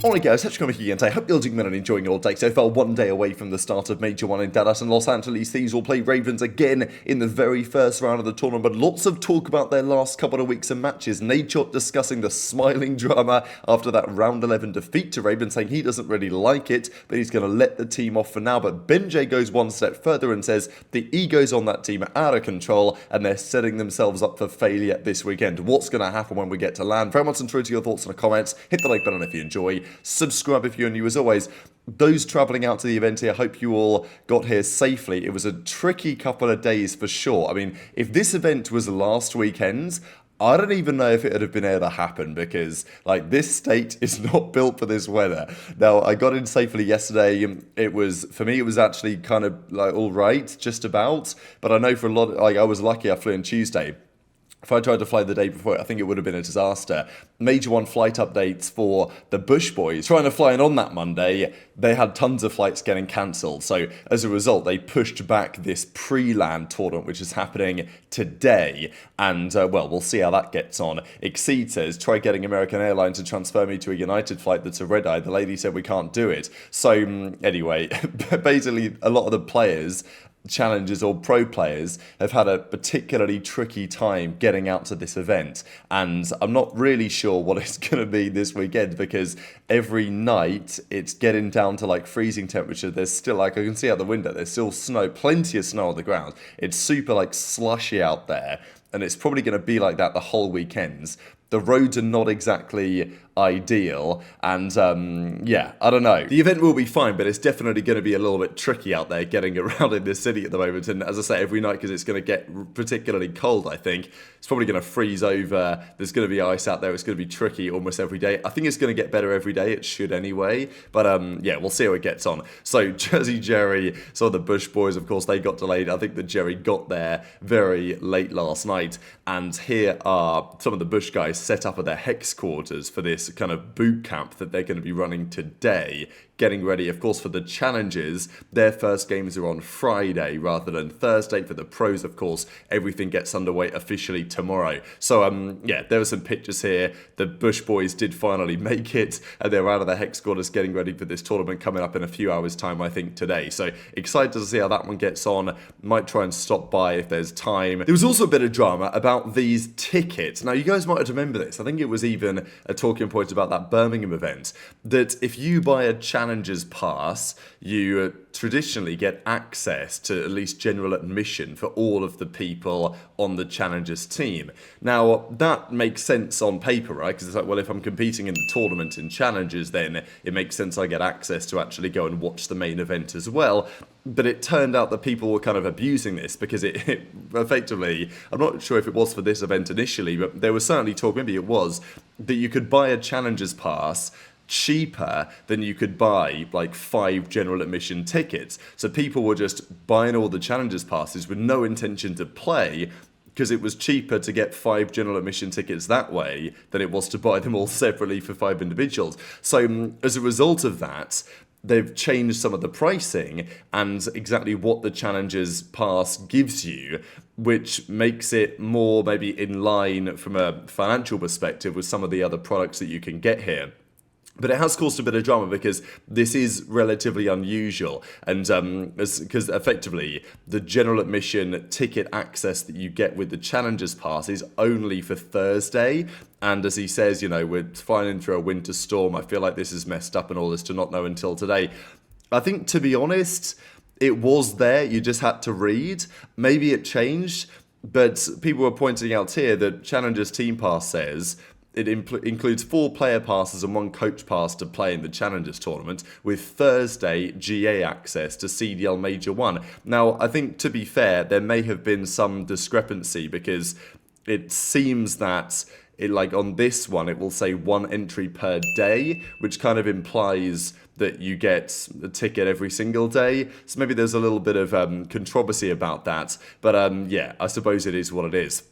Alright guys, HyDra here, and I hope you're doing well and enjoying your day. So far, 1 day away from the start of Major 1 in Dallas, and Los Angeles Thieves will play Ravens again in the very first round of the tournament. But lots of talk about their last couple of weeks of matches. Nadeshot discussing the smiling drama after that round 11 defeat to Ravens, saying he doesn't really like it, but he's going to let the team off for now. But BenJ goes one step further and says the egos on that team are out of control, and they're setting themselves up for failure this weekend. What's going to happen when we get to land? Very much through to your thoughts in the comments. Hit the like button if you enjoy. Subscribe if you're new. As always, those travelling out to the event here, I hope you all got here safely. It was a tricky couple of days for sure. I mean, if this event was last weekend, I don't even know if it would have been able to happen because, like, this state is not built for this weather. Now, I got in safely yesterday. It was, for me, it was actually kind of, like, all right, just about. But I know for a lot, like, I was lucky I flew in Tuesday. If I tried to fly the day before, I think it would have been a disaster. Major 1 flight updates for the Bush Boys. Trying to fly in on that Monday, they had tons of flights getting cancelled. So as a result, they pushed back this pre-land tournament, which is happening today. And, well, we'll see how that gets on. Exceed says, try getting American Airlines to transfer me to a United flight that's a red-eye. The lady said we can't do it. So, anyway, basically, a lot of the players, challengers or pro players, have had a particularly tricky time getting out to this event, and I'm not really sure what it's going to be this weekend because every night it's getting down to like freezing temperature. There's still, like, I can see out the window, there's still snow, plenty of snow on the ground. It's super like slushy out there, and it's probably going to be like that the whole weekends. The roads are not exactly ideal, and yeah, I don't know. The event will be fine, but it's definitely going to be a little bit tricky out there getting around in this city at the moment. And as I say, every night, because it's going to get particularly cold, I think it's probably going to freeze over. There's going to be ice out there. It's going to be tricky almost every day. I think it's going to get better every day. It should anyway, but yeah, we'll see how it gets on. So Jersey Jerry, so the Bush Boys, of course, they got delayed. I think that Jerry got there very late last night, and here are some of the Bush guys set up at their hex quarters for this kind of boot camp that they're going to be running today, getting ready, of course, for the challenges. Their first games are on Friday rather than Thursday. For the pros, of course, everything gets underway officially tomorrow. So, yeah, there were some pictures here. The Bush Boys did finally make it, and they're out of their hex quarters getting ready for this tournament coming up in a few hours' time, I think, today. So, excited to see how that one gets on. Might try and stop by if there's time. There was also a bit of drama about these tickets. Now, you guys might remember this. I think it was even a talking point about that Birmingham event, that if you buy a Challengers Pass, you traditionally get access to at least general admission for all of the people on the Challengers team. Now, that makes sense on paper, right? Because it's like, well, if I'm competing in the tournament in Challengers, then it makes sense I get access to actually go and watch the main event as well. But it turned out that people were kind of abusing this because it effectively, I'm not sure if it was for this event initially, but there was certainly talk, maybe it was, that you could buy a Challengers Pass cheaper than you could buy like 5 general admission tickets. So people were just buying all the Challengers Passes with no intention to play, because it was cheaper to get 5 general admission tickets that way than it was to buy them all separately for 5 individuals. So as a result of that, they've changed some of the pricing and exactly what the Challengers Pass gives you, which makes it more maybe in line from a financial perspective with some of the other products that you can get here. But it has caused a bit of drama because this is relatively unusual, and because effectively the general admission ticket access that you get with the Challengers Pass is only for Thursday. And as he says, you know, we're flying through a winter storm. I feel like this is messed up and all this to not know until today. I think, to be honest, it was there. You just had to read. Maybe it changed, but people were pointing out here that Challengers Team Pass says it includes 4 player passes and 1 coach pass to play in the Challengers tournament, with Thursday GA access to CDL Major 1. Now, I think, to be fair, there may have been some discrepancy because it seems that like on this one, it will say 1 entry per day, which kind of implies that you get a ticket every single day. So maybe there's a little bit of controversy about that. But yeah, I suppose it is what it is.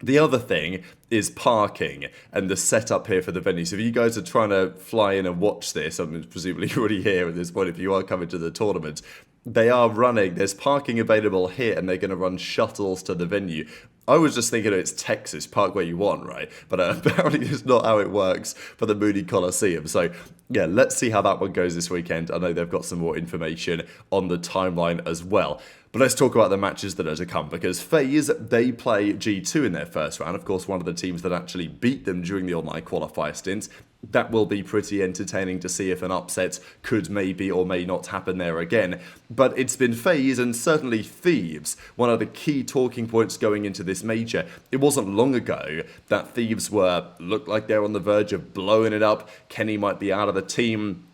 The other thing is parking and the setup here for the venue. So if you guys are trying to fly in and watch this, I'm presumably already here at this point if you are coming to the tournament, they are running, there's parking available here and they're going to run shuttles to the venue. I was just thinking it's Texas, park where you want, right? But apparently it's not how it works for the Moody Coliseum. So yeah, let's see how that one goes this weekend. I know they've got some more information on the timeline as well. But let's talk about the matches that are to come, because FaZe, they play G2 in their first round. Of course, one of the teams that actually beat them during the online qualifier stint. That will be pretty entertaining to see if an upset could maybe or may not happen there again. But it's been FaZe and certainly Thieves, one of the key talking points going into this major. It wasn't long ago that Thieves looked like they're on the verge of blowing it up. Kenny might be out of the team.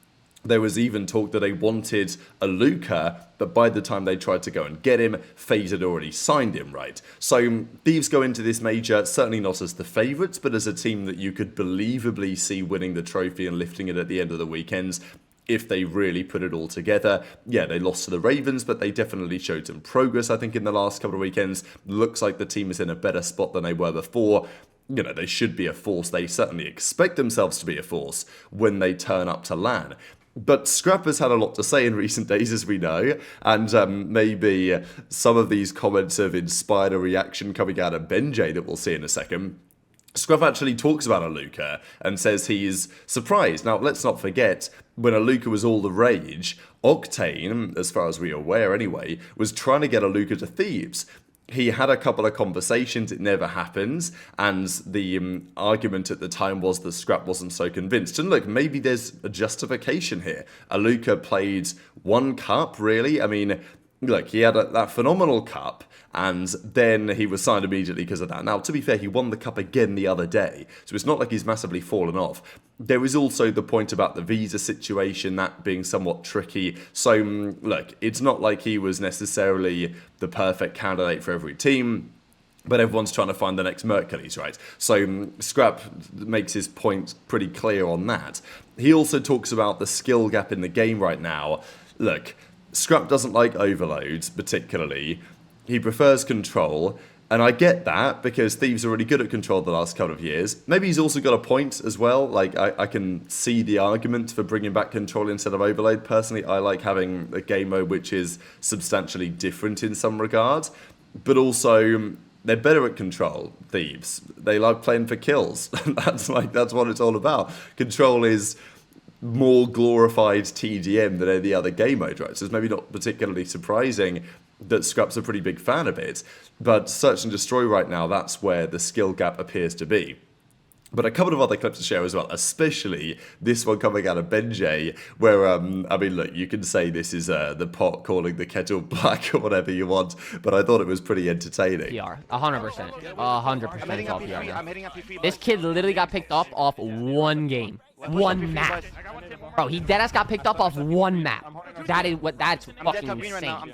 There was even talk that they wanted Alluka, but by the time they tried to go and get him, FaZe had already signed him, right? So Thieves go into this major, certainly not as the favourites, but as a team that you could believably see winning the trophy and lifting it at the end of the weekends if they really put it all together. Yeah, they lost to the Ravens, but they definitely showed some progress, I think, in the last couple of weekends. Looks like the team is in a better spot than they were before. You know, they should be a force. They certainly expect themselves to be a force when they turn up to LAN. But Scrap has had a lot to say in recent days, as we know, and maybe some of these comments have inspired a reaction coming out of BenJ that we'll see in a second. Scrap actually talks about Alluka and says he's surprised. Now, let's not forget, when Alluka was all the rage, Octane, as far as we're aware anyway, was trying to get Alluka to Thieves. He had a couple of conversations, it never happens, and the argument at the time was that Scrap wasn't so convinced. And look, maybe there's a justification here. Alluka played one cup, really. I mean, look, he had that phenomenal cup, and then he was signed immediately because of that. Now, to be fair, he won the cup again the other day, so it's not like he's massively fallen off. There is also the point about the visa situation, that being somewhat tricky. So, look, it's not like he was necessarily the perfect candidate for every team, but everyone's trying to find the next Mercules, right? So Scrap makes his point pretty clear on that. He also talks about the skill gap in the game right now. Look, Scrap doesn't like overloads particularly. He prefers control, and I get that because Thieves are really good at control the last couple of years. Maybe he's also got a point as well. Like, I can see the argument for bringing back control instead of overload. Personally, I like having a game mode which is substantially different in some regards, but also they're better at control, Thieves. They like playing for kills. That's what it's all about. Control is more glorified TDM than any other game mode, right? So it's maybe not particularly surprising that Scrap's a pretty big fan of it, but Search and Destroy right now, that's where the skill gap appears to be. But a couple of other clips to share as well, especially this one coming out of BenJ, where, I mean, look, you can say this is the pot calling the kettle black or whatever you want, but I thought it was pretty entertaining. PR, 100%. 100% all PR. This kid literally got picked up off one game. One map. Bro, he deadass got picked up off one map. That's fucking insane.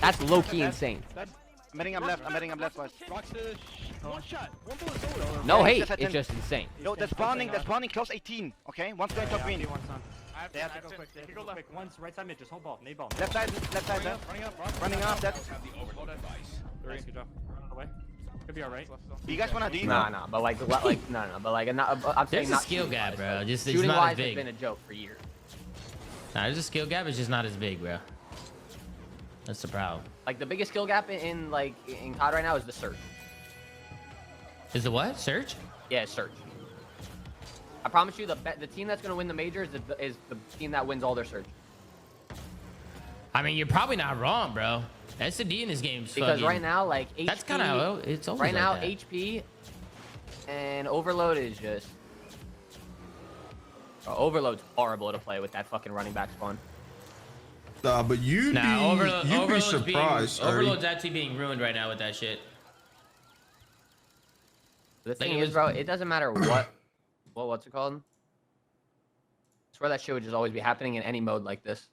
That's low-key insane. I'm heading up left, boys. No hate, it's just insane. No, they're spawning close 18, okay? One's going top green. They have to go quick. They have to go quick. One's right side mid, just hold ball. Nade ball. Left side, running up, that's... Nice, good job. Run away. Could be alright. You guys wanna do? Nah, but like, I'm saying there's a skill gap, bro. Just it's shooting not wise, as big. it's been a joke for years. Nah, there's a skill gap. It's just not as big, bro. That's the problem. Like the biggest skill gap in COD right now is the search. Is the what? Search? Yeah, search. I promise you, the team that's gonna win the major is the team that wins all their search. I mean, you're probably not wrong, bro. SD in this game is because fucking... right now, like HP, that's kind of it's always right now. like that. HP and Overload is just Overload's horrible to play with that fucking running back spawn. Nah, but you'd be surprised. Overload's actually being ruined right now with that shit. The thing is, bro, it doesn't matter what's it called? I swear that shit would just always be happening in any mode like this.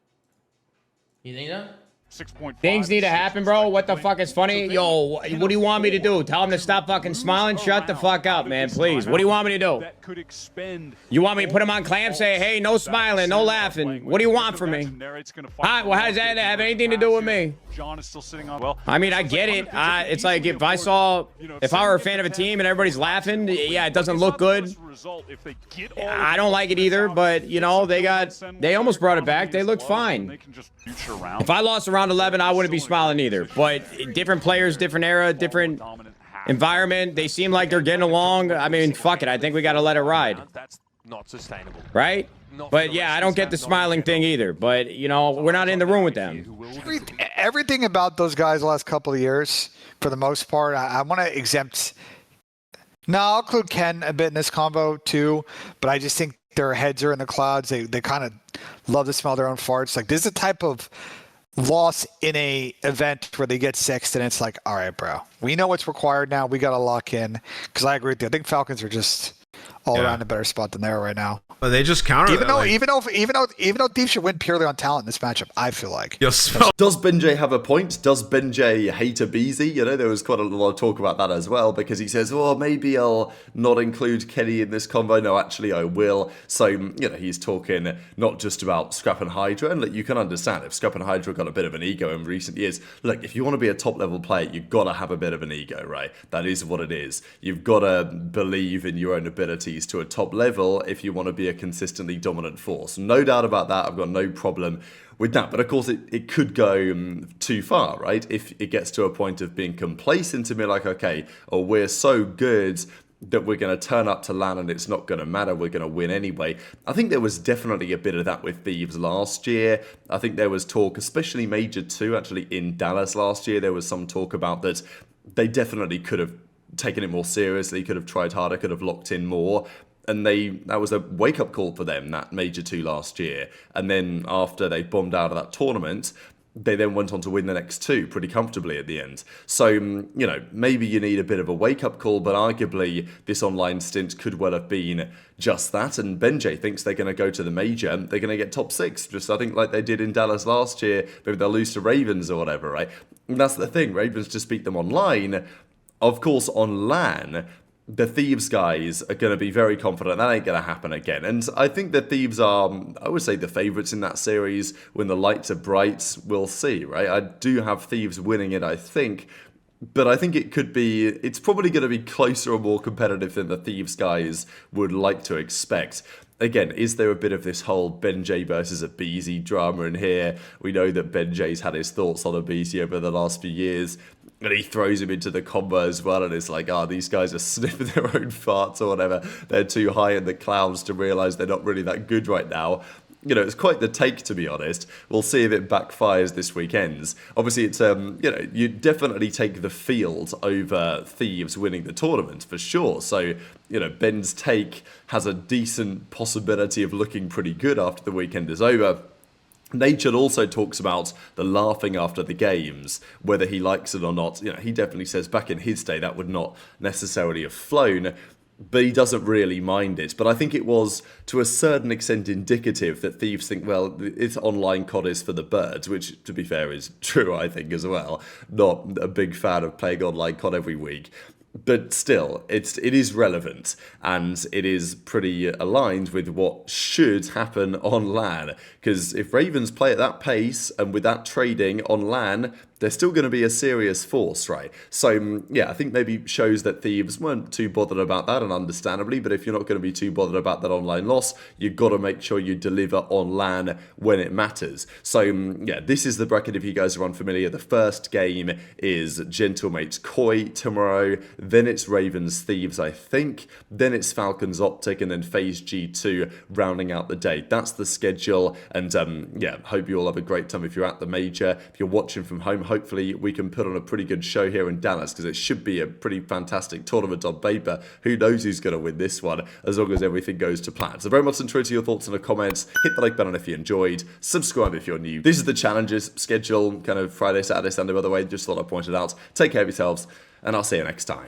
You think so? 6.5. Things need to happen, bro. What the fuck is funny? Yo, what do you want me to do? Tell him to stop fucking smiling? Shut the fuck up, man, please. What do you want me to do? You want me to put him on clam? Say, hey, no smiling, no laughing. What do you want from me? All right, well, how does that have anything to do with me? John is still sitting on. Well, I mean, I get it. It's like if I were a fan of a team and everybody's laughing, yeah, it doesn't look good. I don't like it either, but you know, they almost brought it back. They looked fine. If I lost around 11, I wouldn't be smiling either. But different players, different era, different environment. They seem like they're getting along. I mean, fuck it. I think we got to let it ride. That's not sustainable. Right? But yeah, I don't get the smiling thing either. But, you know, we're not in the room with them. Everything about those guys the last couple of years, for the most part, I want to exempt. No, I'll include Ken a bit in this combo too, but I just think their heads are in the clouds. They kind of love to smell their own farts. Like, this is a type of loss in a event where they get sixth, and it's like, all right, bro, we know what's required now. We got to lock in. Because I agree with you. I think Falcons are just all around a better spot than they are right now. But they just counter. Even though Thieves should win purely on talent in this matchup, I feel like. Does BenJ have a point? Does BenJ hate aBeZy? You know, there was quite a lot of talk about that as well, because he says, well, maybe I'll not include Kenny in this combo. No, actually, I will. So, you know, he's talking not just about Scrap and HyDra, and look, you can understand if Scrap and HyDra got a bit of an ego in recent years. Look, if you want to be a top-level player, you've got to have a bit of an ego, right? That is what it is. You've got to believe in your own abilities to a top level if you want to be a consistently dominant force. No doubt about that. I've got no problem with that. But of course, it could go too far, right? If it gets to a point of being complacent to be like, okay, or we're so good that we're going to turn up to LAN and it's not going to matter, we're going to win anyway. I think there was definitely a bit of that with Thieves last year. I think there was talk, especially Major 2, actually in Dallas last year, there was some talk about that they definitely could have taken it more seriously, could have tried harder, could have locked in more. And that was a wake-up call for them, that Major 2 last year. And then after they bombed out of that tournament, they then went on to win the next two pretty comfortably at the end. So, you know, maybe you need a bit of a wake-up call, but arguably this online stint could well have been just that. And BenJ thinks they're going to go to the Major. They're going to get top 6, just I think like they did in Dallas last year. Maybe they'll lose to Ravens or whatever, right? And that's the thing. Ravens just beat them online. Of course, on LAN, the Thieves guys are going to be very confident that ain't going to happen again. And I think the Thieves are, I would say, the favourites in that series. When the lights are bright, we'll see, right? I do have Thieves winning it, I think. But I think it's probably going to be closer or more competitive than the Thieves guys would like to expect. Again, is there a bit of this whole BenJ versus aBeZy drama in here? We know that BenJ's had his thoughts on aBeZy over the last few years. And he throws him into the combo as well, and it's like, these guys are sniffing their own farts or whatever. They're too high in the clouds to realise they're not really that good right now. You know, it's quite the take, to be honest. We'll see if it backfires this weekend. Obviously, it's, you know, you definitely take the field over Thieves winning the tournament, for sure. So, you know, Ben's take has a decent possibility of looking pretty good after the weekend is over. Nature also talks about the laughing after the games, whether he likes it or not. You know, he definitely says back in his day that would not necessarily have flown, but he doesn't really mind it. But I think it was, to a certain extent, indicative that Thieves think, well, it's online COD is for the birds, which, to be fair, is true, I think, as well. Not a big fan of playing online COD every week. But still, it is relevant, and it is pretty aligned with what should happen on LAN. Because if Ravens play at that pace, and with that trading on LAN, they're still going to be a serious force, right? So, yeah, I think maybe shows that Thieves weren't too bothered about that, and understandably, but if you're not going to be too bothered about that online loss, you've got to make sure you deliver on LAN when it matters. So, yeah, this is the bracket if you guys are unfamiliar. The first game is Gentlemates Koi tomorrow, then it's Ravens Thieves, I think, then it's Falcons OpTic, and then FaZe G2 rounding out the day. That's the schedule, and yeah, hope you all have a great time if you're at the Major. If you're watching from home, hopefully we can put on a pretty good show here in Dallas, because it should be a pretty fantastic tournament on paper. Who knows who's going to win this one, as long as everything goes to plan. So very much interested in your thoughts in the comments. Hit the like button if you enjoyed. Subscribe if you're new. This is the challenges schedule, kind of Friday, Saturday, Sunday, by the way. Just thought I'd point it out. Take care of yourselves, and I'll see you next time.